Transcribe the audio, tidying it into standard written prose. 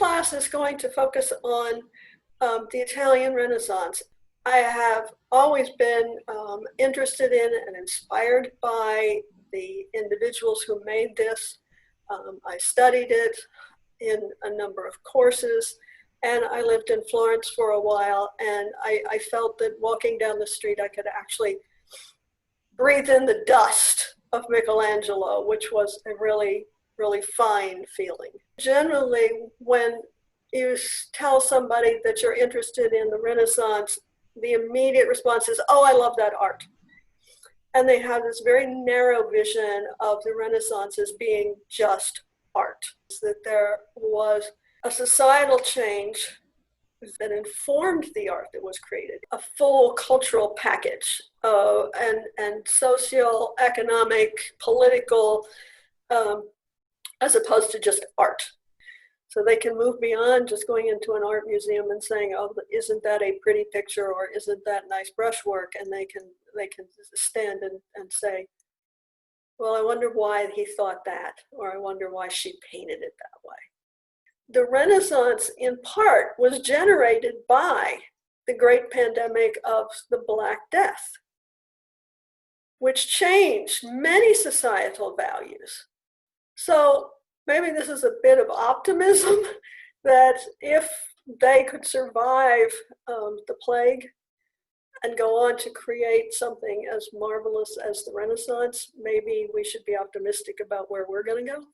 class is going to focus on the Italian Renaissance. I have always been interested in and inspired by the individuals who made this. I studied it in a number of courses, and I lived in Florence for a while, and I felt that walking down the street I could actually breathe in the dust of Michelangelo, which was a really, really fine feeling. Generally, when you tell somebody that you're interested in the Renaissance, the immediate response is, oh, I love that art. And they have this very narrow vision of the Renaissance as being just art. That there was a societal change that informed the art that was created, a full cultural package and social, economic, political, as opposed to just art. So they can move beyond just going into an art museum and saying, oh, isn't that a pretty picture, or isn't that nice brushwork? And they can stand and say, well, I wonder why he thought that, or I wonder why she painted it that way. The Renaissance, in part, was generated by the great pandemic of the Black Death, which changed many societal values. So maybe this is a bit of optimism that if they could survive the plague and go on to create something as marvelous as the Renaissance, maybe we should be optimistic about where we're going to go.